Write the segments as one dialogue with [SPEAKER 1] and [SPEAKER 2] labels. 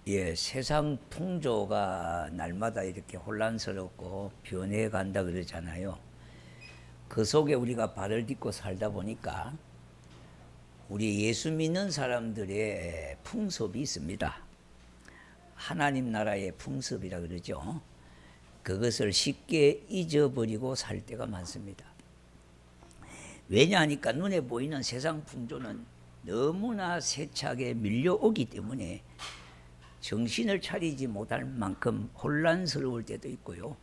[SPEAKER 1] 예, 세상 풍조가 날마다 이렇게 혼란스럽고 변해간다 그러잖아요. 그 속에 우리가 발을 딛고 살다 보니까 우리 예수 믿는 사람들의 풍습이 있습니다. 하나님 나라의 풍습이라 그러죠. 그것을 쉽게 잊어버리고 살 때가 많습니다. 왜냐하니까 눈에 보이는 세상 풍조는 너무나 세차게 밀려오기 때문에 정신을 차리지 못할 만큼 혼란스러울 때도 있고요.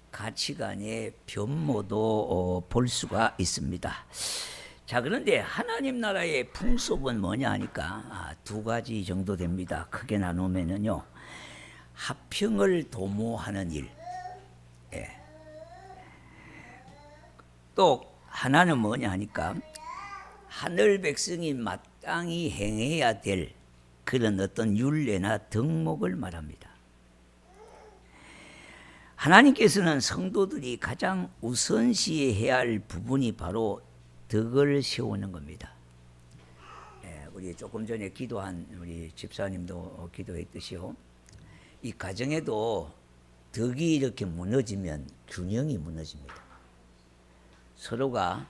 [SPEAKER 1] 가치관의 변모도 볼 수가 있습니다. 자, 그런데 하나님 나라의 풍습은 뭐냐 하니까 두 가지 정도 됩니다. 크게 나누면은요. 화평을 도모하는 일. 예. 또 하나는 뭐냐 하니까 하늘 백성이 마땅히 행해야 될 그런 어떤 율례나 덕목을 말합니다. 하나님께서는 성도들이 가장 우선시해야 할 부분이 바로 덕을 세우는 겁니다. 우리 조금 전에 기도한 우리 집사님도 기도했듯이요. 이 가정에도 덕이 이렇게 무너지면 균형이 무너집니다. 서로가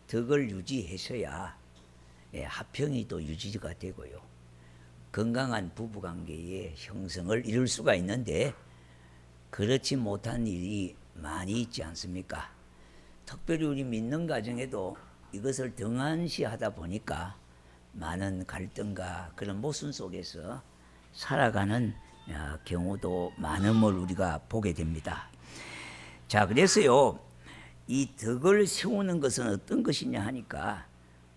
[SPEAKER 1] 덕을 유지해서야 화평이 또 유지가 되고요. 건강한 부부관계의 형성을 이룰 수가 있는데 그렇지 못한 일이 많이 있지 않습니까? 특별히 우리 믿는 가정에도 이것을 등한시하다 보니까 많은 갈등과 그런 모순 속에서 살아가는 경우도 많음을 우리가 보게 됩니다. 자, 그래서요, 이 덕을 세우는 것은 어떤 것이냐 하니까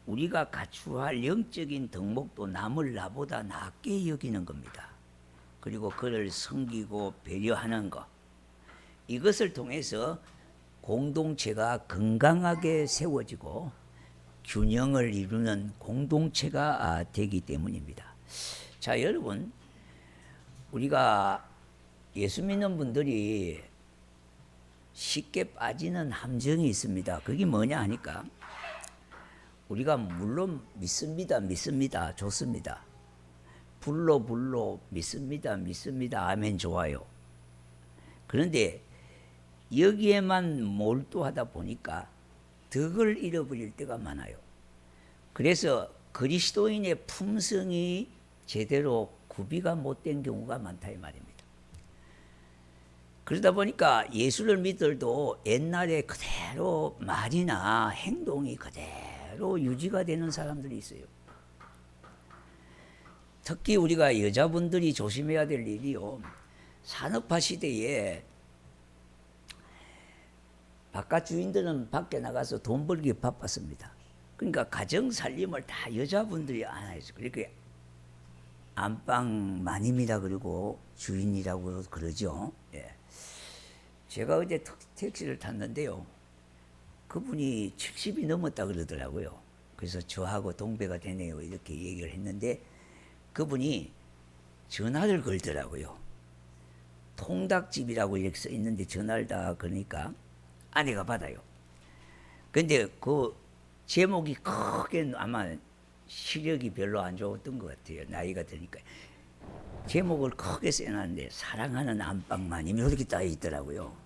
[SPEAKER 1] 우리가 갖추어야 할 영적인 덕목도 남을 나보다 낮게 여기는 겁니다. 그리고 그를 섬기고 배려하는 것, 이것을 통해서 공동체가 건강하게 세워지고 균형을 이루는 공동체가 되기 때문입니다. 자, 여러분, 우리가 예수 믿는 분들이 쉽게 빠지는 함정이 있습니다. 그게 뭐냐 하니까 우리가 물론 믿습니다. 좋습니다. 불로 믿습니다. 아멘, 좋아요. 그런데 여기에만 몰두하다 보니까 덕을 잃어버릴 때가 많아요. 그래서 그리스도인의 품성이 제대로 구비가 못된 경우가 많다 이 말입니다. 그러다 보니까 예수를 믿들도 옛날에 그대로 말이나 행동이 그대로 유지가 되는 사람들이 있어요. 특히 우리가 여자분들이 조심해야 될 일이요. 산업화 시대에 바깥 주인들은 밖에 나가서 돈 벌기 바빴습니다. 그러니까 가정 살림을 다 여자분들이 안 해서 그렇게 안방 마님이라 그러고 주인이라고 그러죠. 예. 제가 어제 택시를 탔는데요. 그분이 70이 넘었다 그러더라고요. 그래서 저하고 동배가 되네요. 이렇게 얘기를 했는데 그분이 전화를 걸더라고요. 통닭집이라고 이렇게 써 있는데 전화를 다 그러니까 아내가 받아요. 근데 그 제목이 크게 아마 시력이 별로 안 좋았던 것 같아요. 나이가 드니까. 제목을 크게 써놨는데 사랑하는 안방마님이 이렇게 딱 있더라고요.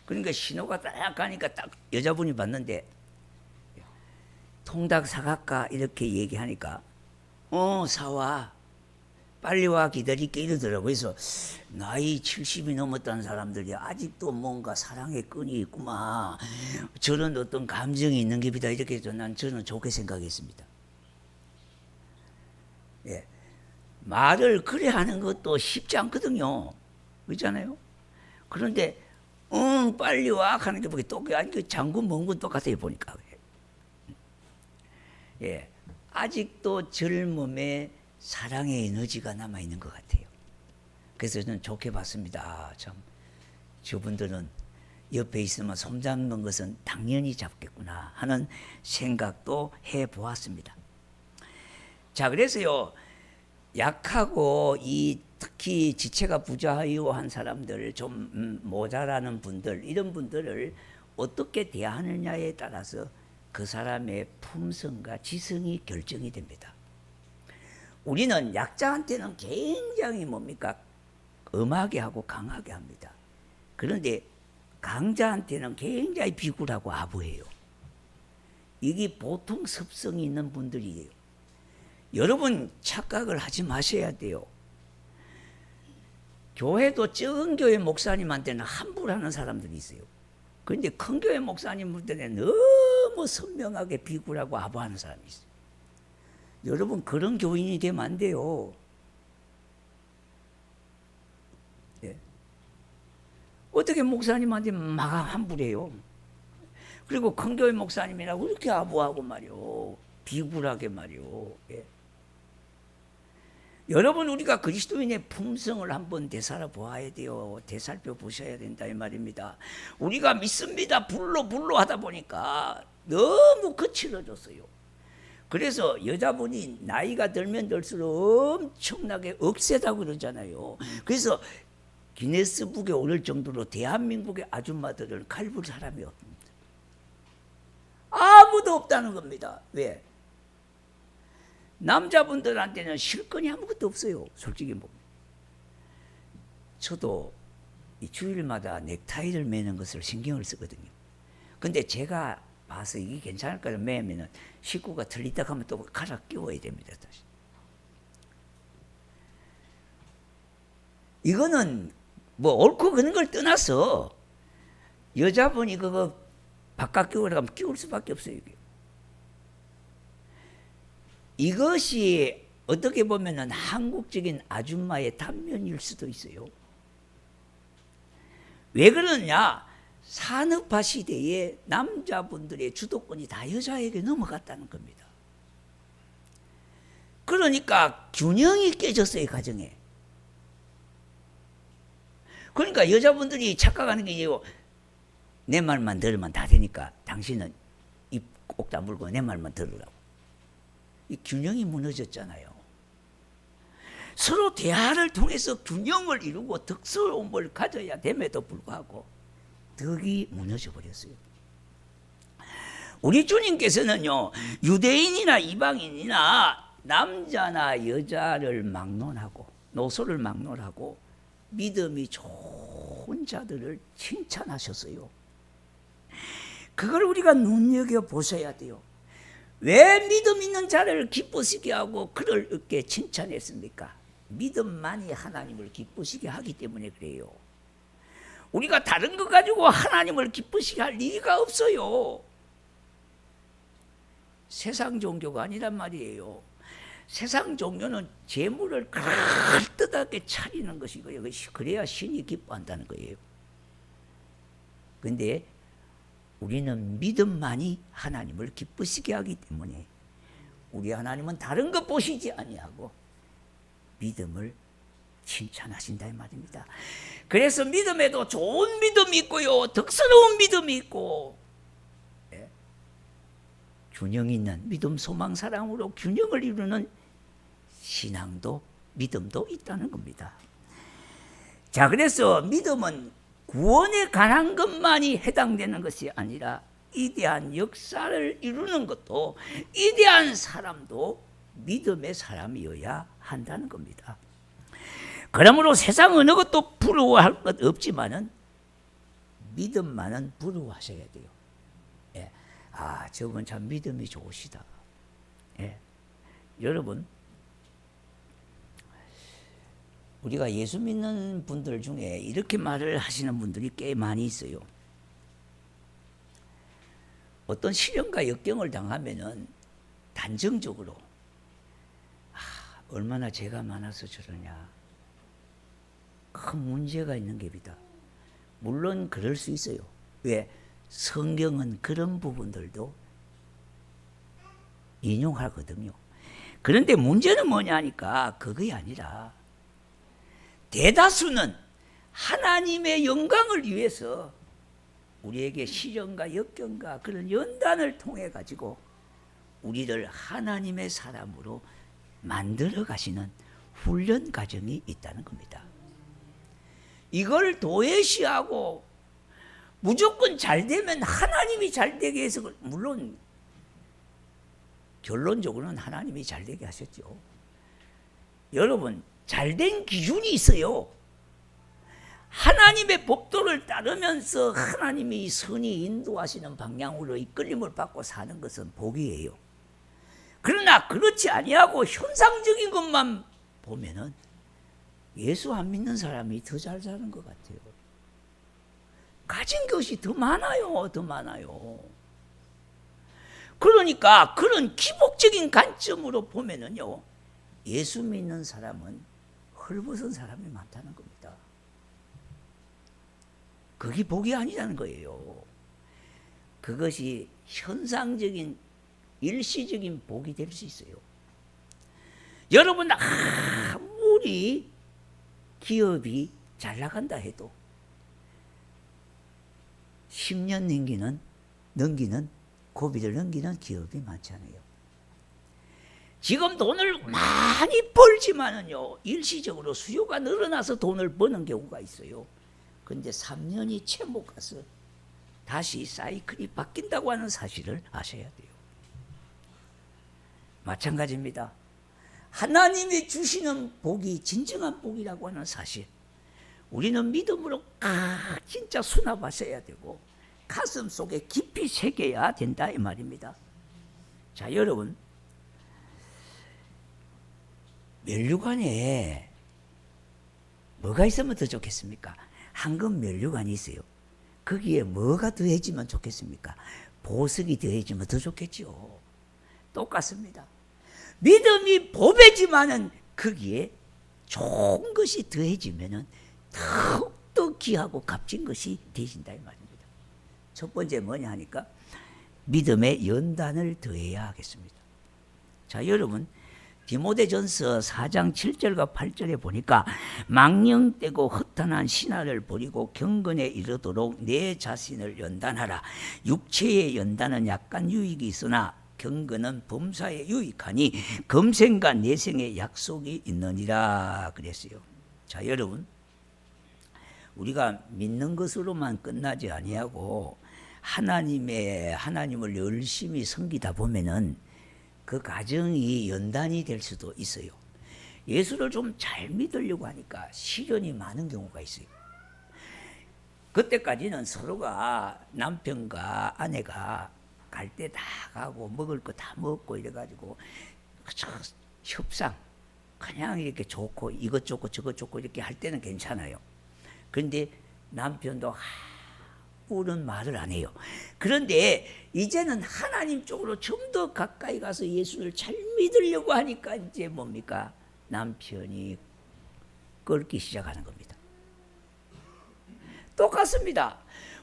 [SPEAKER 1] 그러니까 신호가 딱 가니까 딱 여자분이 봤는데 통닭 사갈까 이렇게 얘기하니까 사와 빨리 와 기다릴게 이러더라고요. 그래서 나이 70이 넘었다는 사람들이 아직도 뭔가 사랑의 끈이 있구만, 저런 어떤 감정이 있는 게비다 이렇게 해서 저는 좋게 생각했습니다. 예. 말을 그래 하는 것도 쉽지 않거든요. 그렇잖아요. 그런데 빨리 와 하는 게 또 장군 멍군 똑같아요 보니까. 예. 아직도 젊음에 사랑의 에너지가 남아있는 것 같아요. 그래서 저는 좋게 봤습니다. 참 저분들은 옆에 있으면 손 잡는 것은 당연히 잡겠구나 하는 생각도 해보았습니다. 자, 그래서요, 약하고 특히 지체가 부자유한 사람들, 좀 모자라는 분들, 이런 분들을 어떻게 대하느냐에 따라서 그 사람의 품성과 지성이 결정이 됩니다. 우리는 약자한테는 굉장히 뭡니까? 엄하게 하고 강하게 합니다. 그런데 강자한테는 굉장히 비굴하고 아부해요. 이게 보통 습성이 있는 분들이에요. 여러분 착각을 하지 마셔야 돼요. 교회도 적은 교회 목사님한테는 함부로 하는 사람들이 있어요. 그런데 큰 교회 목사님한테는 너무 선명하게 비굴하고 아부하는 사람이 있어요. 여러분 그런 교인이 되면 안 돼요. 예. 어떻게 목사님한테 막 함부로 해요? 그리고 큰 교회 목사님이라고 이렇게 아부하고 말이요. 비굴하게 말이요. 예. 여러분 우리가 그리스도인의 품성을 한번 되살아 보아야 돼요. 되살펴 보셔야 된다 이 말입니다. 우리가 믿습니다. 불로 하다 보니까 너무 거칠어졌어요. 그래서 여자분이 나이가 들면 들수록 엄청나게 억세다고 그러잖아요. 그래서 기네스북에 오를 정도로 대한민국의 아줌마들을 갈볼 사람이 없습니다. 아무도 없다는 겁니다. 왜? 남자분들한테는 실권이 아무것도 없어요. 솔직히 보면. 저도 이 주일마다 넥타이를 매는 것을 신경을 쓰거든요. 근데 제가 봐서 이게 괜찮을까요? 매면은 식구가 틀리다 하면 또 갈아 끼워야 됩니다. 다시. 이거는 뭐 옳고 그런 걸 떠나서 여자분이 그거 바깥 끼우라고 하면 끼울 수밖에 없어요. 이게. 이것이 어떻게 보면은 한국적인 아줌마의 단면일 수도 있어요. 왜 그러냐? 산업화 시대에 남자분들의 주도권이 다 여자에게 넘어갔다는 겁니다. 그러니까 균형이 깨졌어요, 가정에. 그러니까 여자분들이 착각하는 게 이거 내 말만 들으면 다 되니까 당신은 입 꼭 다물고 내 말만 들으라고. 이 균형이 무너졌잖아요. 서로 대화를 통해서 균형을 이루고 덕스러움을 가져야 됨에도 불구하고 덕이 무너져 버렸어요. 우리 주님께서는요, 유대인이나 이방인이나 남자나 여자를 막론하고 노소를 막론하고 믿음이 좋은 자들을 칭찬하셨어요. 그걸 우리가 눈여겨보셔야 돼요. 왜 믿음 있는 자를 기쁘시게 하고 그를 이렇게 칭찬했습니까? 믿음만이 하나님을 기쁘시게 하기 때문에 그래요. 우리가 다른 거 가지고 하나님을 기쁘시게 할 리가 없어요. 세상 종교가 아니란 말이에요. 세상 종교는 재물을 그럴듯하게 차리는 것이고요. 그래야 신이 기뻐한다는 거예요. 그런데 우리는 믿음만이 하나님을 기쁘시게 하기 때문에 우리 하나님은 다른 것 보시지 아니하고 믿음을 칭찬하신다 이 말입니다. 그래서 믿음에도 좋은 믿음이 있고요, 덕스러운 믿음이 있고, 예? 균형 있는 믿음, 소망, 사랑으로 균형을 이루는 신앙도 믿음도 있다는 겁니다. 자, 그래서 믿음은 구원에 관한 것만이 해당되는 것이 아니라 이대한 역사를 이루는 것도, 이대한 사람도 믿음의 사람이어야 한다는 겁니다. 그러므로 세상 어느 것도 부러워할 것 없지만은 믿음만은 부러워하셔야 돼요. 예. 아, 저분 참 믿음이 좋으시다. 예. 여러분, 우리가 예수 믿는 분들 중에 이렇게 말을 하시는 분들이 꽤 많이 있어요. 어떤 시련과 역경을 당하면은 단정적으로 얼마나 죄가 많아서 저러냐, 큰 문제가 있는 겁니다. 물론 그럴 수 있어요. 왜? 성경은 그런 부분들도 인용하거든요. 그런데 문제는 뭐냐니까 그게 아니라 대다수는 하나님의 영광을 위해서 우리에게 시련과 역경과 그런 연단을 통해 가지고 우리를 하나님의 사람으로 만들어 가시는 훈련 과정이 있다는 겁니다. 이걸 도외시하고 무조건 잘 되면 하나님이 잘 되게 해서, 물론 결론적으로는 하나님이 잘 되게 하셨죠. 여러분 잘된 기준이 있어요. 하나님의 법도를 따르면서 하나님이 선히 인도하시는 방향으로 이끌림을 받고 사는 것은 복이에요. 그러나 그렇지 아니하고 현상적인 것만 보면은 예수 안 믿는 사람이 더 잘 사는 것 같아요. 가진 것이 더 많아요. 더 많아요. 그러니까 그런 기복적인 관점으로 보면은요, 예수 믿는 사람은 헐벗은 사람이 많다는 겁니다. 그게 복이 아니라는 거예요. 그것이 현상적인 일시적인 복이 될 수 있어요. 여러분 아무리 기업이 잘 나간다 해도 10년 넘기는 고비를 넘기는 기업이 많잖아요. 지금 돈을 많이 벌지만은요, 일시적으로 수요가 늘어나서 돈을 버는 경우가 있어요. 근데 3년이 채 못 가서 다시 사이클이 바뀐다고 하는 사실을 아셔야 돼요. 마찬가지입니다. 하나님이 주시는 복이 진정한 복이라고 하는 사실, 우리는 믿음으로 진짜 수납하셔야 되고 가슴 속에 깊이 새겨야 된다 이 말입니다. 자, 여러분, 면류관에 뭐가 있으면 더 좋겠습니까? 황금 면류관이 있어요. 거기에 뭐가 더해지면 좋겠습니까? 보석이 더해지면 더 좋겠죠. 똑같습니다. 믿음이 보배지만은 거기에 좋은 것이 더해지면은 더욱더 귀하고 값진 것이 되신다 이 말입니다. 첫 번째 뭐냐 하니까 믿음의 연단을 더해야 하겠습니다. 자, 여러분, 디모데전서 4장 7절과 8절에 보니까 망령되고 허탄한 신화를 버리고 경건에 이르도록 내 자신을 연단하라. 육체의 연단은 약간 유익이 있으나 경건은 범사에 유익하니 금생과 내생의 약속이 있느니라 그랬어요. 자, 여러분, 우리가 믿는 것으로만 끝나지 아니하고 하나님을 열심히 섬기다 보면은 그 가정이 연단이 될 수도 있어요. 예수를 좀 잘 믿으려고 하니까 시련이 많은 경우가 있어요. 그때까지는 서로가 남편과 아내가 갈 때 다 가고 먹을 거 다 먹고 이래가지고 협상 그냥 이렇게 좋고 이것 좋고 저것 좋고 이렇게 할 때는 괜찮아요. 그런데 남편도 옳은 말을 안 해요. 그런데 이제는 하나님 쪽으로 좀 더 가까이 가서 예수를 잘 믿으려고 하니까 이제 뭡니까? 남편이 끓기 시작하는 겁니다. 똑같습니다.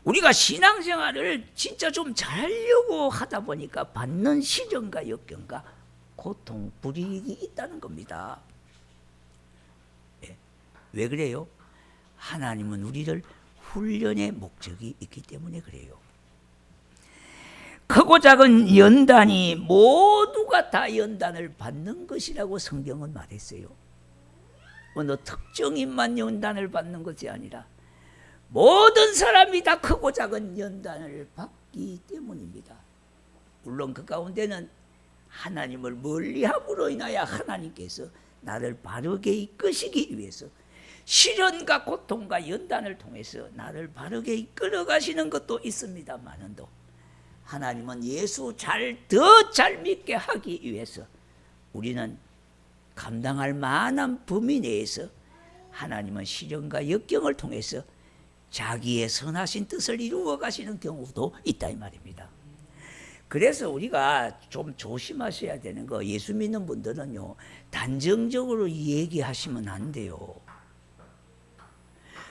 [SPEAKER 1] 우리가 신앙생활을 진짜 좀 잘하려고 하다 보니까 받는 시련과 역경과 고통, 불이익이 있다는 겁니다. 왜 그래요? 하나님은 우리를 훈련의 목적이 있기 때문에 그래요. 크고 작은 연단이 모두가 다 연단을 받는 것이라고 성경은 말했어요. 어느 특정인만 연단을 받는 것이 아니라 모든 사람이 다 크고 작은 연단을 받기 때문입니다. 물론 그 가운데는 하나님을 멀리함으로 인하여 하나님께서 나를 바르게 이끄시기 위해서 시련과 고통과 연단을 통해서 나를 바르게 이끌어 가시는 것도 있습니다만은도 하나님은 예수 더 잘 믿게 하기 위해서 우리는 감당할 만한 범위 내에서 하나님은 시련과 역경을 통해서 자기의 선하신 뜻을 이루어 가시는 경우도 있다 이 말입니다. 그래서 우리가 좀 조심하셔야 되는 거, 예수 믿는 분들은요, 단정적으로 얘기하시면 안 돼요.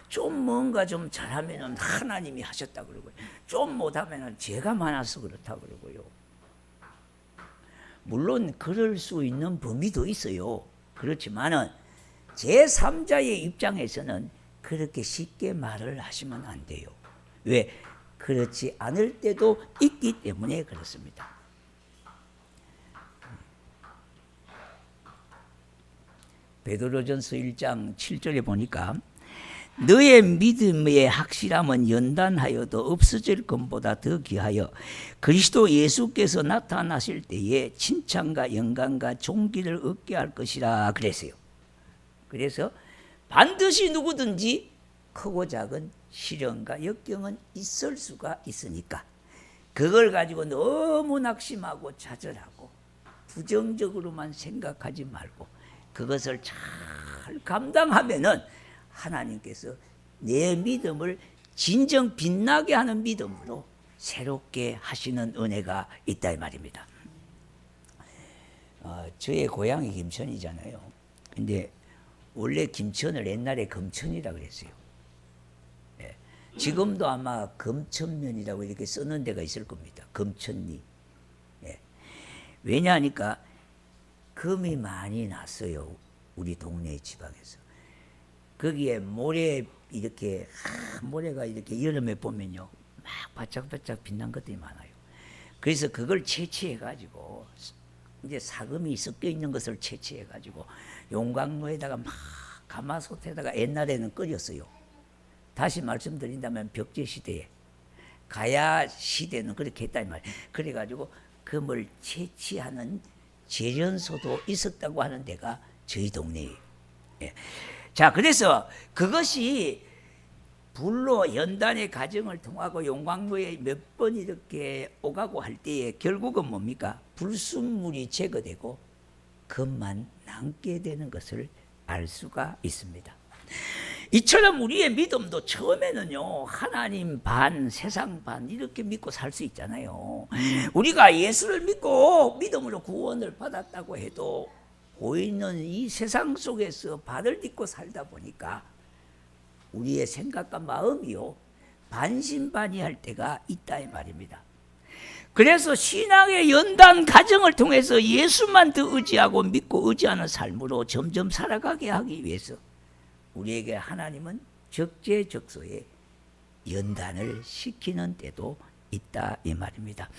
[SPEAKER 1] 좀 뭔가 좀 잘하면은 하나님이 하셨다 그러고요. 좀 못하면은 죄가 많아서 그렇다 그러고요. 물론 그럴 수 있는 범위도 있어요. 그렇지만은 제3자의 입장에서는 그렇게 쉽게 말을 하시면 안 돼요. 왜? 그렇지 않을 때도 있기 때문에 그렇습니다. 베드로전서 1장 7절에 보니까 너의 믿음의 확실함은 연단하여도 없어질 것보다 더 귀하여 그리스도 예수께서 나타나실 때에 칭찬과 영광과 존귀를 얻게 할 것이라 그랬어요. 그래서 반드시 누구든지 크고 작은 시련과 역경은 있을 수가 있으니까 그걸 가지고 너무 낙심하고 좌절하고 부정적으로만 생각하지 말고 그것을 잘 감당하면은 하나님께서 내 믿음을 진정 빛나게 하는 믿음으로 새롭게 하시는 은혜가 있다 이 말입니다. 저의 고향이 김천이잖아요. 근데 원래 김천을 옛날에 금천이라고 그랬어요. 예. 지금도 아마 금천면이라고 이렇게 쓰는 데가 있을 겁니다. 금천리. 예. 왜냐하니까 금이 많이 났어요. 우리 동네 지방에서. 거기에 모래 이렇게 모래가 이렇게 여름에 보면요 막 바짝바짝 빛난 것들이 많아요. 그래서 그걸 채취해 가지고 이제 사금이 섞여 있는 것을 채취해 가지고 용광로에다가 막 가마솥에다가 옛날에는 끓였어요. 다시 말씀드린다면 벽제 시대에 가야 시대는 그렇게 했다 이 말이에요. 그래 가지고 금을 채취하는 재련소도 있었다고 하는 데가 저희 동네예요. 예. 자, 그래서 그것이 불로 연단의 과정을 통하고 용광로에 몇 번 이렇게 오가고 할 때에 결국은 뭡니까? 불순물이 제거되고 금만 남게 되는 것을 알 수가 있습니다. 이처럼 우리의 믿음도 처음에는요 하나님 반 세상 반 이렇게 믿고 살 수 있잖아요. 우리가 예수를 믿고 믿음으로 구원을 받았다고 해도 보이는 이 세상 속에서 발을 딛고 살다 보니까 우리의 생각과 마음이요 반신반의할 때가 있다 이 말입니다. 그래서 신앙의 연단 과정을 통해서 예수만 더 의지하고 믿고 의지하는 삶으로 점점 살아가게 하기 위해서 우리에게 하나님은 적재적소에 연단을 시키는 때도 있다 이 말입니다.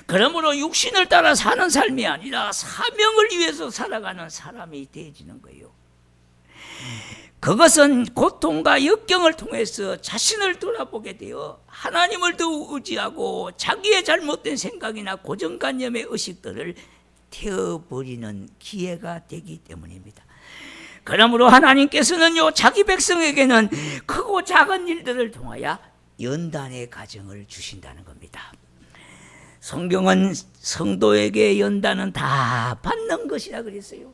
[SPEAKER 1] 그러므로 육신을 따라 사는 삶이 아니라 사명을 위해서 살아가는 사람이 되어지는 거예요. 그것은 고통과 역경을 통해서 자신을 돌아보게 되어 하나님을 더욱 의지하고 자기의 잘못된 생각이나 고정관념의 의식들을 태워버리는 기회가 되기 때문입니다. 그러므로 하나님께서는요 자기 백성에게는 크고 작은 일들을 통하여 연단의 과정을 주신다는 겁니다. 성경은 성도에게 연단은 다 받는 것이라 그랬어요.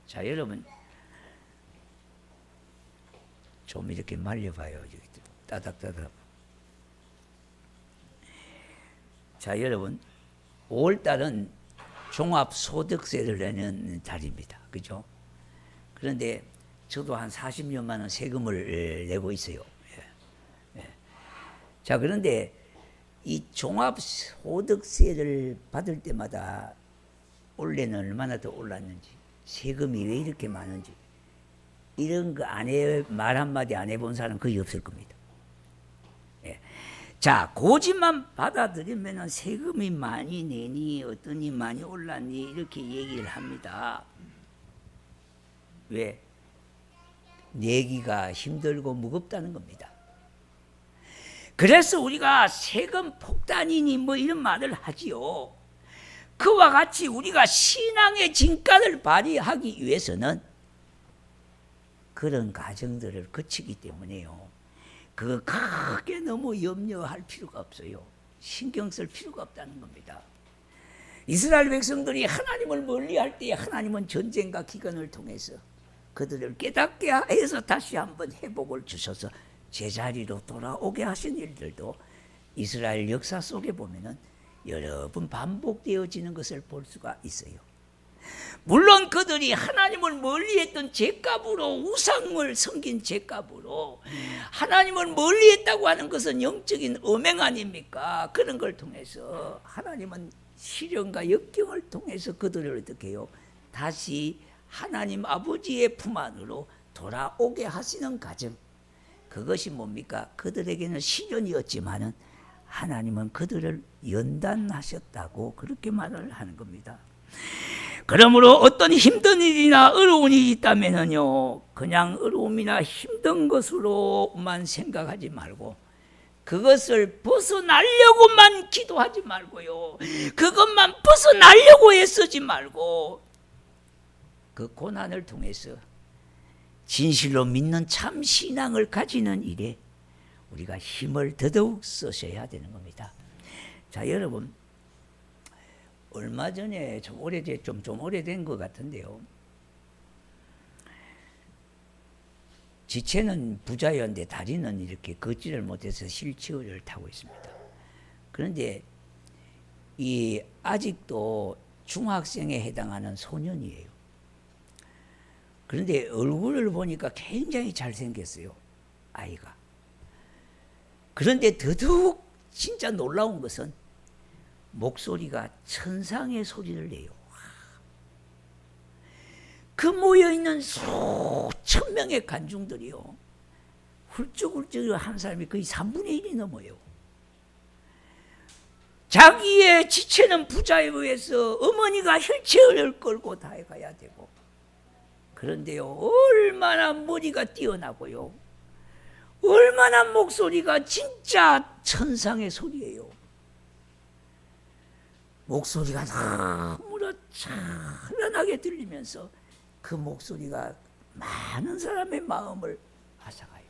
[SPEAKER 1] 자, 여러분 좀 이렇게 말려봐요. 따닥따닥. 자, 여러분 5월달은 종합소득세를 내는 달입니다. 그죠? 그런데 저도 한 40년만 원 세금을 내고 있어요. 자, 그런데 이 종합소득세를 받을 때마다 올해는 얼마나 더 올랐는지, 세금이 왜 이렇게 많은지, 이런 거 말 한마디 안 해본 사람 거의 없을 겁니다. 예. 자, 고지만 받아들이면 세금이 많이 내니, 어떠니 많이 올랐니, 이렇게 얘기를 합니다. 왜? 내기가 힘들고 무겁다는 겁니다. 그래서 우리가 세금 폭탄이니 뭐 이런 말을 하지요. 그와 같이 우리가 신앙의 진가를 발휘하기 위해서는 그런 과정들을 거치기 때문에요. 그거 크게 너무 염려할 필요가 없어요. 신경 쓸 필요가 없다는 겁니다. 이스라엘 백성들이 하나님을 멀리할 때에 하나님은 전쟁과 기근을 통해서 그들을 깨닫게 해서 다시 한번 회복을 주셔서 제자리로 돌아오게 하신 일들도 이스라엘 역사 속에 보면은 여러 번 반복되어지는 것을 볼 수가 있어요. 물론 그들이 하나님을 멀리했던 죄값으로 우상을 섬긴 죄값으로 하나님을 멀리했다고 하는 것은 영적인 음행 아닙니까? 그런 걸 통해서 하나님은 시련과 역경을 통해서 그들을 어떻게 해요? 다시 하나님 아버지의 품 안으로 돌아오게 하시는 과정, 그것이 뭡니까? 그들에게는 시련이었지만은 하나님은 그들을 연단하셨다고 그렇게 말을 하는 겁니다. 그러므로 어떤 힘든 일이나 어려운 일이 있다면요, 그냥 어려움이나 힘든 것으로만 생각하지 말고 그것을 벗어나려고만 기도하지 말고요, 그것만 벗어나려고 애쓰지 말고 그 고난을 통해서 진실로 믿는 참 신앙을 가지는 일에 우리가 힘을 더더욱 쓰셔야 되는 겁니다. 자, 여러분, 얼마 전에 좀 오래된 것 같은데요. 지체는 부자였는데 다리는 이렇게 걷지를 못해서 휠체어를 타고 있습니다. 그런데 이 아직도 중학생에 해당하는 소년이에요. 그런데 얼굴을 보니까 굉장히 잘생겼어요, 아이가. 그런데 더더욱 진짜 놀라운 것은 목소리가 천상의 소리를 내요. 그 모여있는 수천 명의 관중들이요, 훌쩍훌쩍 한 사람이 거의 3분의 1이 넘어요. 자기의 지체는 부자에 의해서 어머니가 휠체어를 끌고 다 가야 되고, 그런데요, 얼마나 머리가 뛰어나고요, 얼마나 목소리가 진짜 천상의 소리예요. 목소리가 너무나 찬란하게 들리면서 그 목소리가 많은 사람의 마음을 앗아가요.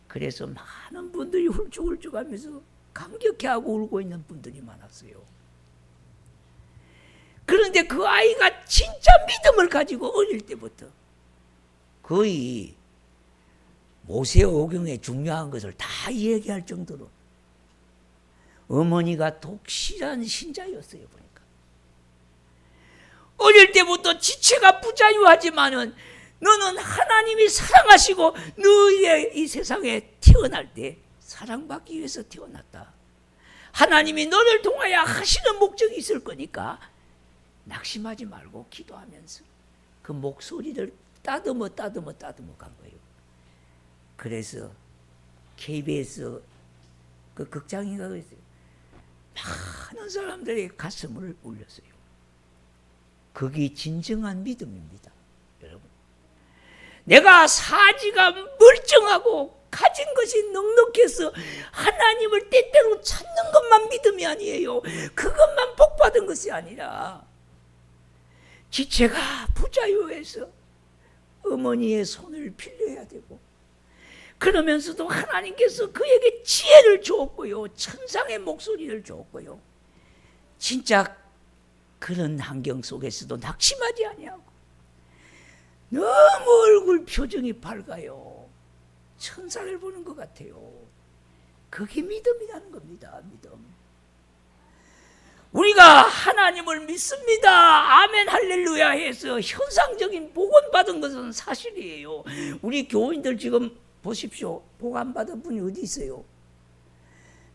[SPEAKER 1] 그래서 많은 분들이 훌쩍훌쩍하면서 감격해하고 울고 있는 분들이 많았어요. 그런데 그 아이가 진짜 믿음을 가지고 어릴 때부터 거의 모세오경의 중요한 것을 다 얘기할 정도로 어머니가 독실한 신자였어요. 보니까 어릴 때부터 지체가 부자유하지만은 너는 하나님이 사랑하시고 너의 이 세상에 태어날 때 사랑받기 위해서 태어났다. 하나님이 너를 통하여 하시는 목적이 있을 거니까 낙심하지 말고 기도하면서 그 목소리를 따듬어 간 거예요. 그래서 KBS 그 극장인가 그랬어요. 많은 사람들이 가슴을 울렸어요. 그게 진정한 믿음입니다, 여러분. 내가 사지가 멀쩡하고 가진 것이 넉넉해서 하나님을 때때로 찾는 것만 믿음이 아니에요. 그것만 복받은 것이 아니라 지체가 부자유해서 어머니의 손을 빌려야 되고, 그러면서도 하나님께서 그에게 지혜를 주었고요, 천상의 목소리를 주었고요, 진짜 그런 환경 속에서도 낙심하지 아니하고 너무 얼굴 표정이 밝아요. 천사를 보는 것 같아요. 그게 믿음이라는 겁니다. 믿음. 우리가 하나님을 믿습니다, 아멘 할렐루야 해서 현상적인 복은 받은 것은 사실이에요. 우리 교인들 지금 보십시오. 복 안 받은 분이 어디 있어요?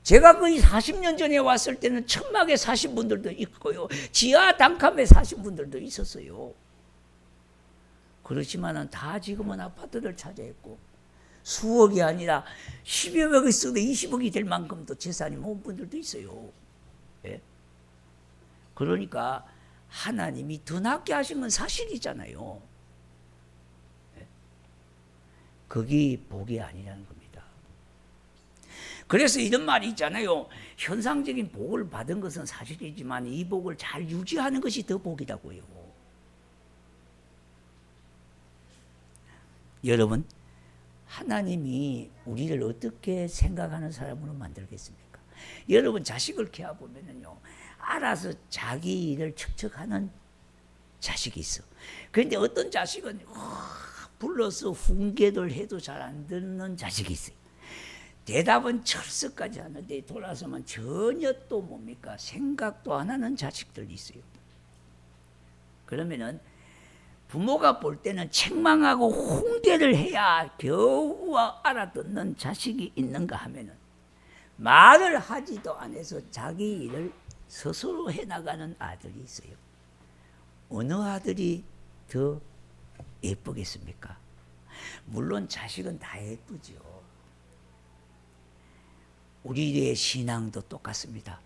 [SPEAKER 1] 제가 거의 40년 전에 왔을 때는 천막에 사신 분들도 있고요, 지하 단칸에 사신 분들도 있었어요. 그렇지만은 다 지금은 아파트를 차지했고 수억이 아니라 10여억이 있어도 20억이 될 만큼도 재산이 모은 분들도 있어요. 예? 그러니까 하나님이 더 낫게 하신 건 사실이잖아요. 예? 그게 복이 아니라는 겁니다. 그래서 이런 말이 있잖아요. 현상적인 복을 받은 것은 사실이지만 이 복을 잘 유지하는 것이 더 복이라고요. 여러분, 하나님이 우리를 어떻게 생각하는 사람으로 만들겠습니까? 여러분, 자식을 키워보면요, 알아서 자기 일을 척척하는 자식이 있어. 그런데 어떤 자식은 불러서 훈계를 해도 잘 안 듣는 자식이 있어요. 대답은 철석까지 하는데 돌아서면 전혀 또 뭡니까? 생각도 안 하는 자식들이 있어요. 그러면은 부모가 볼 때는 책망하고 훈계를 해야 겨우 알아듣는 자식이 있는가 하면은 말을 하지도 않아서 자기 일을 스스로 해나가는 아들이 있어요. 어느 아들이 더 예쁘겠습니까? 물론 자식은 다 예쁘죠. 우리의 신앙도 똑같습니다.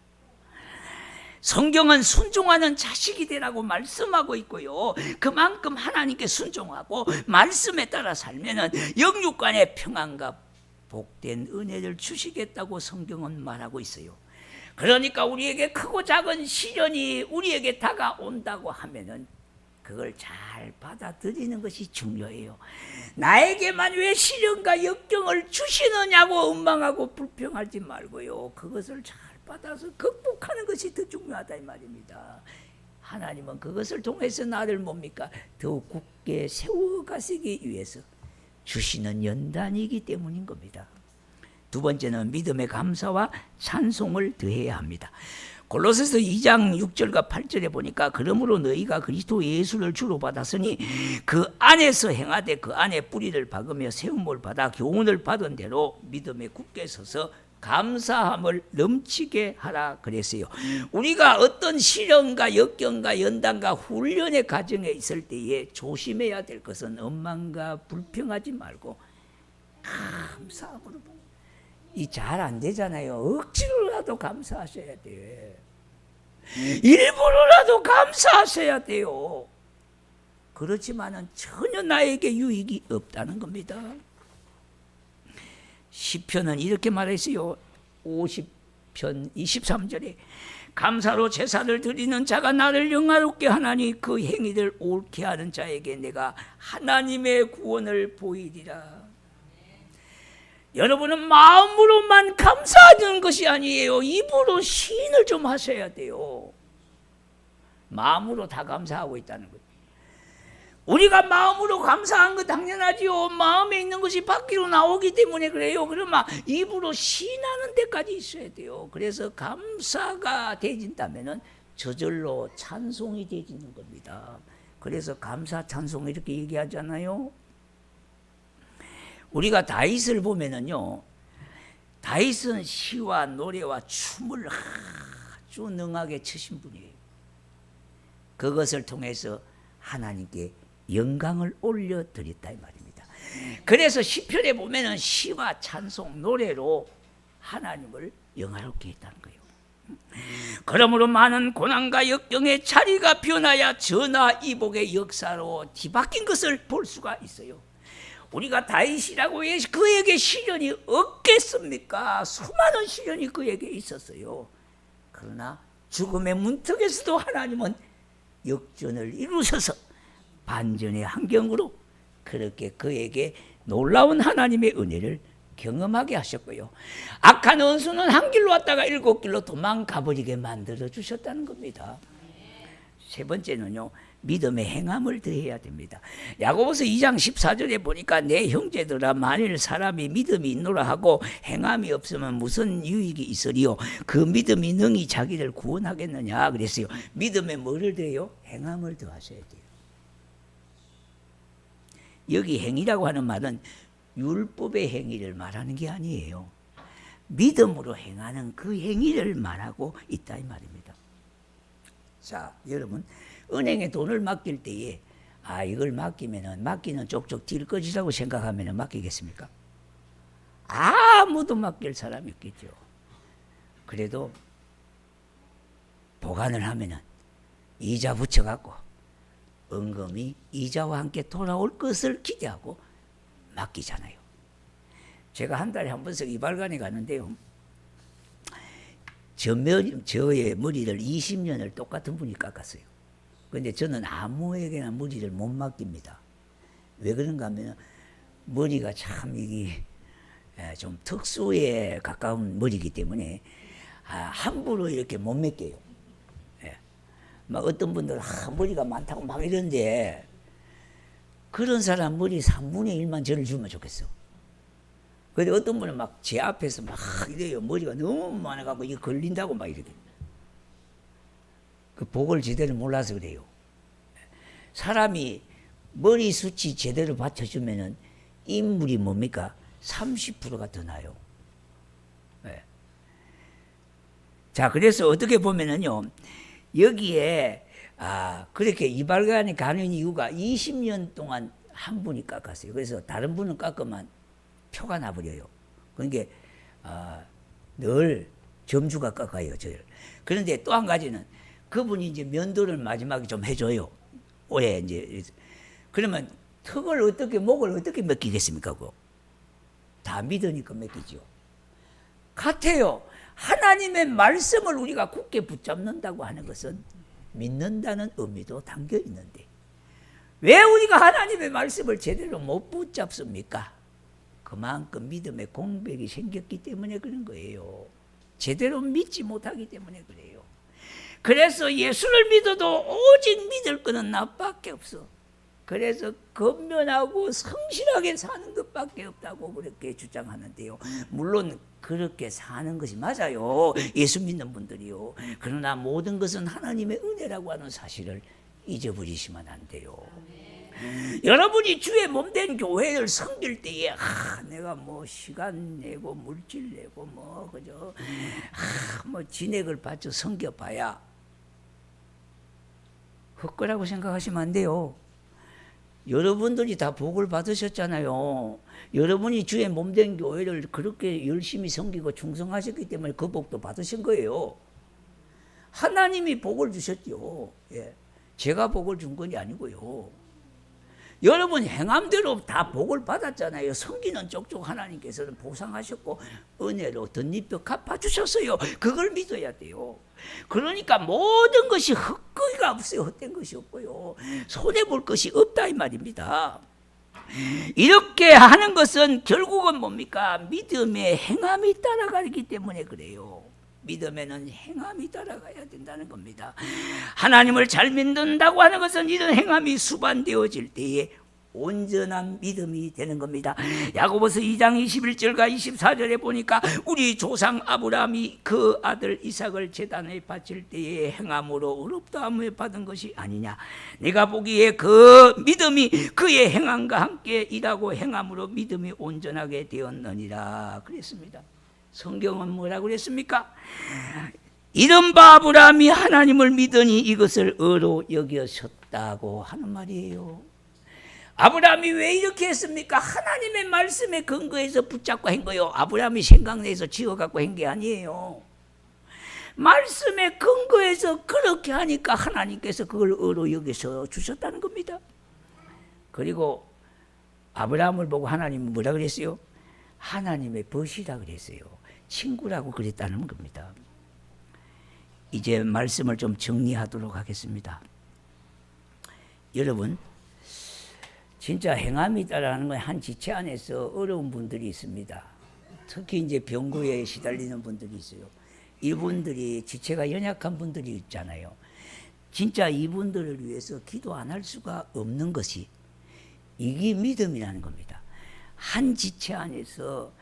[SPEAKER 1] 성경은 순종하는 자식이 되라고 말씀하고 있고요, 그만큼 하나님께 순종하고 말씀에 따라 살면은 영육간의 평안과 복된 은혜를 주시겠다고 성경은 말하고 있어요. 그러니까 우리에게 크고 작은 시련이 우리에게 다가온다고 하면은 그걸 잘 받아들이는 것이 중요해요. 나에게만 왜 시련과 역경을 주시느냐고 원망하고 불평하지 말고요. 그것을 잘 받아서 극복하는 것이 더 중요하다 이 말입니다. 하나님은 그것을 통해서 나를 뭡니까? 더욱 굳게 세워가시기 위해서 주시는 연단이기 때문인 겁니다. 두 번째는 믿음의 감사와 찬송을 더해야 합니다. 골로새서 2장 6절과 8절에 보니까 그러므로 너희가 그리스도 예수를 주로 받았으니 그 안에서 행하되 그 안에 뿌리를 박으며 세움을 받아 교훈을 받은 대로 믿음에 굳게 서서 감사함을 넘치게 하라 그랬어요. 우리가 어떤 시련과 역경과 연단과 훈련의 과정에 있을 때에 조심해야 될 것은 원망과 불평하지 말고 감사함으로. 이 잘 안 되잖아요. 억지로라도 감사하셔야 돼. 일부러라도 감사하셔야 돼요. 그렇지만은 전혀 나에게 유익이 없다는 겁니다. 시편은 이렇게 말했어요. 50편 23절에 감사로 제사를 드리는 자가 나를 영화롭게 하나니 그 행위를 옳게 하는 자에게 내가 하나님의 구원을 보이리라. 여러분은 마음으로만 감사하는 것이 아니에요. 입으로 시인을 좀 하셔야 돼요. 마음으로 다 감사하고 있다는 거예요. 우리가 마음으로 감사한 거 당연하지요. 마음에 있는 것이 밖으로 나오기 때문에 그래요. 그러면 입으로 시인하는 데까지 있어야 돼요. 그래서 감사가 되진다면은 저절로 찬송이 되지는 겁니다. 그래서 감사 찬송 이렇게 얘기하잖아요. 우리가 다윗을 보면은요, 다윗은 시와 노래와 춤을 아주 능하게 추신 분이에요. 그것을 통해서 하나님께 영광을 올려드렸다 이 말입니다. 그래서 시편에 보면은 시와 찬송, 노래로 하나님을 영화롭게 했다는 거예요. 그러므로 많은 고난과 역경의 자리가 변하여 전하 이복의 역사로 뒤바뀐 것을 볼 수가 있어요. 우리가 다윗이라고 해서 그에게 시련이 없겠습니까? 수많은 시련이 그에게 있었어요. 그러나 죽음의 문턱에서도 하나님은 역전을 이루셔서 반전의 환경으로 그렇게 그에게 놀라운 하나님의 은혜를 경험하게 하셨고요. 악한 원수는 한 길로 왔다가 7길로 도망가버리게 만들어 주셨다는 겁니다. 세 번째는요, 믿음의 행함을 더해야 됩니다. 야고보서 2장 14절에 보니까 내 형제들아 만일 사람이 믿음이 있노라 하고 행함이 없으면 무슨 유익이 있으리요? 그 믿음이 능히 자기를 구원하겠느냐 그랬어요. 믿음에 뭐를 더해요? 행함을 더하셔야 돼요. 여기 행위라고 하는 말은 율법의 행위를 말하는 게 아니에요. 믿음으로 행하는 그 행위를 말하고 있다 이 말입니다. 자, 여러분 은행에 돈을 맡길 때에 이걸 맡기는 쪽쪽 뛸 것이라고 생각하면 맡기겠습니까? 아무도 맡길 사람이 없겠죠. 그래도 보관을 하면은 이자 붙여갖고 은금이 이자와 함께 돌아올 것을 기대하고 맡기잖아요. 제가 한 달에 한 번씩 이발관에 가는데요. 저의 머리를 20년을 똑같은 분이 깎았어요. 그런데 저는 아무에게나 머리를 못 맡깁니다. 왜 그런가 하면 머리가 참 이게 좀 특수에 가까운 머리이기 때문에 함부로 이렇게 못 맡겨요. 막 어떤 분들은 머리가 많다고 막 이러는데 그런 사람 머리 3분의 1만 저를 주면 좋겠어. 그런데 어떤 분은 막 제 앞에서 막 이래요. 머리가 너무 많아가지고 이게 걸린다고 막 이러게. 그 복을 제대로 몰라서 그래요. 사람이 머리숱이 제대로 받쳐주면은 인물이 뭡니까? 30%가 더 나요. 네. 자, 그래서 어떻게 보면은요, 여기에 그렇게 이발관에 가는 이유가 20년 동안 한 분이 깎았어요. 그래서 다른 분은 깎으면 표가 나버려요. 그러니까 늘 점주가 깎아요, 저를. 그런데 또 한 가지는 그분이 이제 면도를 마지막에 좀 해줘요. 올해 이제 그러면 턱을 어떻게 목을 어떻게 맡기겠습니까? 그거 다 믿으니까 맡기죠. 같아요. 하나님의 말씀을 우리가 굳게 붙잡는다고 하는 것은 믿는다는 의미도 담겨 있는데 왜 우리가 하나님의 말씀을 제대로 못 붙잡습니까? 그만큼 믿음의 공백이 생겼기 때문에 그런 거예요. 제대로 믿지 못하기 때문에 그래요. 그래서 예수를 믿어도 오직 믿을 거는 나밖에 없어. 그래서 건면하고 성실하게 사는 것밖에 없다고 그렇게 주장하는데요. 물론 그렇게 사는 것이 맞아요. 예수 믿는 분들이요. 그러나 모든 것은 하나님의 은혜라고 하는 사실을 잊어버리시면 안 돼요. 여러분이 주의 몸된 교회를 섬길 때에 내가 뭐 시간 내고 물질 내고 뭐 그죠 뭐 진액을 바쳐 섬겨봐야 헛거라고 생각하시면 안 돼요. 여러분들이 다 복을 받으셨잖아요. 여러분이 주의 몸된 교회를 그렇게 열심히 섬기고 충성하셨기 때문에 그 복도 받으신 거예요. 하나님이 복을 주셨죠. 예. 제가 복을 준 건 아니고요. 여러분 행함대로 다 복을 받았잖아요. 섬기는 쪽쪽 하나님께서는 보상하셨고 은혜로 덧입혀 갚아주셨어요. 그걸 믿어야 돼요. 그러니까 모든 것이 헛거이가 없어요. 헛된 것이 없고요. 손해볼 것이 없다 이 말입니다. 이렇게 하는 것은 결국은 뭡니까? 믿음의 행함이 따라가기 때문에 그래요. 믿음에는 행함이 따라가야 된다는 겁니다. 하나님을 잘 믿는다고 하는 것은 이런 행함이 수반되어질 때에 온전한 믿음이 되는 겁니다. 야고보서 2장 21절과 24절에 보니까 우리 조상 아브라함이 그 아들 이삭을 제단에 바칠 때에 행함으로 의롭다함을 받은 것이 아니냐. 내가 보기에 그 믿음이 그의 행함과 함께 일하고 행함으로 믿음이 온전하게 되었느니라 그랬습니다. 성경은 뭐라고 그랬습니까? 이른바 아브라함이 하나님을 믿으니 이것을 의로 여기셨다고 하는 말이에요. 아브라함이 왜 이렇게 했습니까? 하나님의 말씀에 근거해서 붙잡고 한 거예요. 아브라함이 생각내서 지어갖고 한 게 아니에요. 말씀에 근거해서 그렇게 하니까 하나님께서 그걸 의로 여기서 주셨다는 겁니다. 그리고 아브라함을 보고 하나님은 뭐라 그랬어요? 하나님의 벗이라 그랬어요. 친구라고 그랬다는 겁니다. 이제 말씀을 좀 정리하도록 하겠습니다. 여러분, 진짜 행함이 따라하는 건 한 지체 안에서 어려운 분들이 있습니다. 특히 이제 병고에 시달리는 분들이 있어요. 이분들이 지체가 연약한 분들이 있잖아요. 진짜 이분들을 위해서 기도 안 할 수가 없는 것이 이게 믿음이라는 겁니다. 한 지체 안에서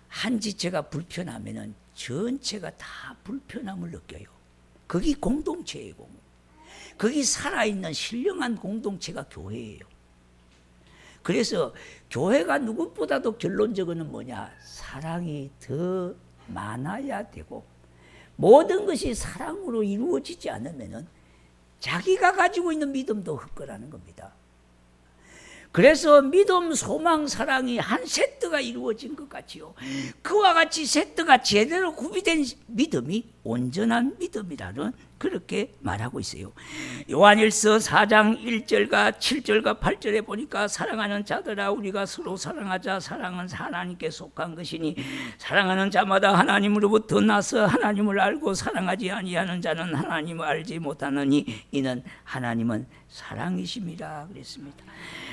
[SPEAKER 1] 한 지체가 불편하면은 전체가 다 불편함을 느껴요. 그게 공동체예요. 그게 살아있는 신령한 공동체가 교회예요. 그래서 교회가 누구보다도 결론적으로는 뭐냐? 사랑이 더 많아야 되고 모든 것이 사랑으로 이루어지지 않으면은 자기가 가지고 있는 믿음도 헛거라는 겁니다. 그래서 믿음, 소망, 사랑이 한 세트가 이루어진 것 같지요. 그와 같이 세트가 제대로 구비된 믿음이 온전한 믿음이라는 그렇게 말하고 있어요. 요한일서 4장 1절과 7절과 8절에 보니까 사랑하는 자들아 우리가 서로 사랑하자. 사랑은 하나님께 속한 것이니 사랑하는 자마다 하나님으로부터 나서 하나님을 알고 사랑하지 아니하는 자는 하나님을 알지 못하느니 이는 하나님은 사랑이심이라 그랬습니다.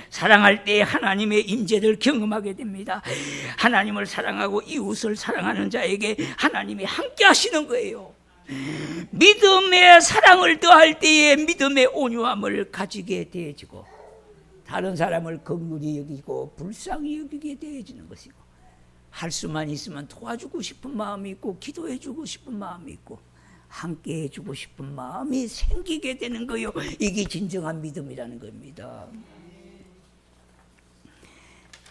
[SPEAKER 1] 사랑할 때 하나님의 임재를 경험하게 됩니다. 하나님을 사랑하고 이웃을 사랑하는 자에게 하나님이 함께 하시는 거예요. 믿음의 사랑을 더할 때에 믿음의 온유함을 가지게 되어지고 다른 사람을 긍휼히 여기고 불쌍히 여기게 되어지는 것이고 할 수만 있으면 도와주고 싶은 마음이 있고 기도해주고 싶은 마음이 있고 함께 해주고 싶은 마음이 생기게 되는 거예요. 이게 진정한 믿음이라는 겁니다.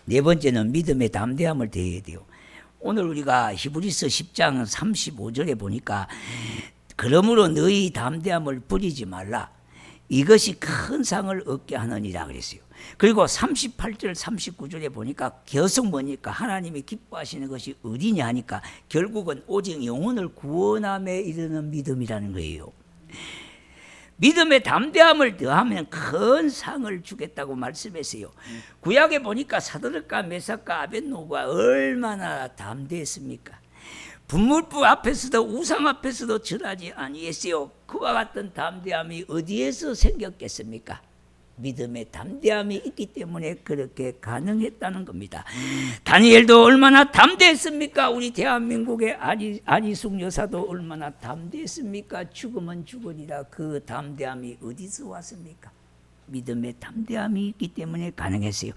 [SPEAKER 1] 네 번째는 믿음의 담대함을 대해야 돼요. 오늘 우리가 히브리서 10장 35절에 보니까 그러므로 너희 담대함을 버리지 말라. 이것이 큰 상을 얻게 하느니라 그랬어요. 그리고 38절 39절에 보니까 계속 뭐니까 하나님이 기뻐하시는 것이 어디냐 하니까 결국은 오직 영혼을 구원함에 이르는 믿음이라는 거예요. 믿음의 담대함을 더하면 큰 상을 주겠다고 말씀했어요. 구약에 보니까 사드락과 메삭과 아벳노고가 얼마나 담대했습니까? 분물부 앞에서도 우상 앞에서도 절하지 아니했어요. 그와 같은 담대함이 어디에서 생겼겠습니까? 믿음의 담대함이 있기 때문에 그렇게 가능했다는 겁니다. 다니엘도 얼마나 담대했습니까? 우리 대한민국의 안희숙 여사도 얼마나 담대했습니까? 죽으면 죽으리라. 그 담대함이 어디서 왔습니까? 믿음의 담대함이 있기 때문에 가능했어요.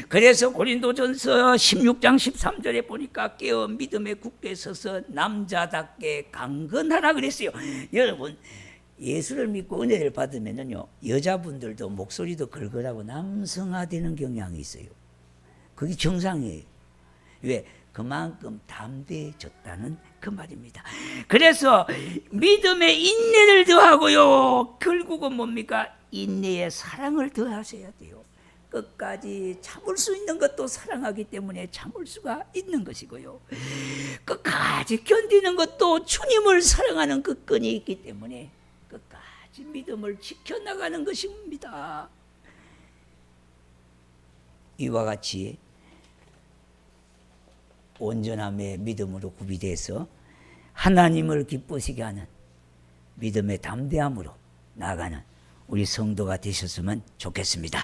[SPEAKER 1] 그래서 고린도전서 16장 13절에 보니까 깨어 믿음에 굳게 서서 남자답게 강건하라 그랬어요. 여러분, 예수를 믿고 은혜를 받으면요, 여자분들도 목소리도 걸걸하고 남성화되는 경향이 있어요. 그게 정상이에요. 왜? 그만큼 담대해졌다는 그 말입니다. 그래서 믿음에 인내를 더하고요, 결국은 뭡니까? 인내에 사랑을 더하셔야 돼요. 끝까지 참을 수 있는 것도 사랑하기 때문에 참을 수가 있는 것이고요, 끝까지 견디는 것도 주님을 사랑하는 그 끈이 있기 때문에 끝까지 믿음을 지켜나가는 것입니다. 이와 같이 온전함의 믿음으로 구비돼서 하나님을 기쁘시게 하는 믿음의 담대함으로 나아가는 우리 성도가 되셨으면 좋겠습니다.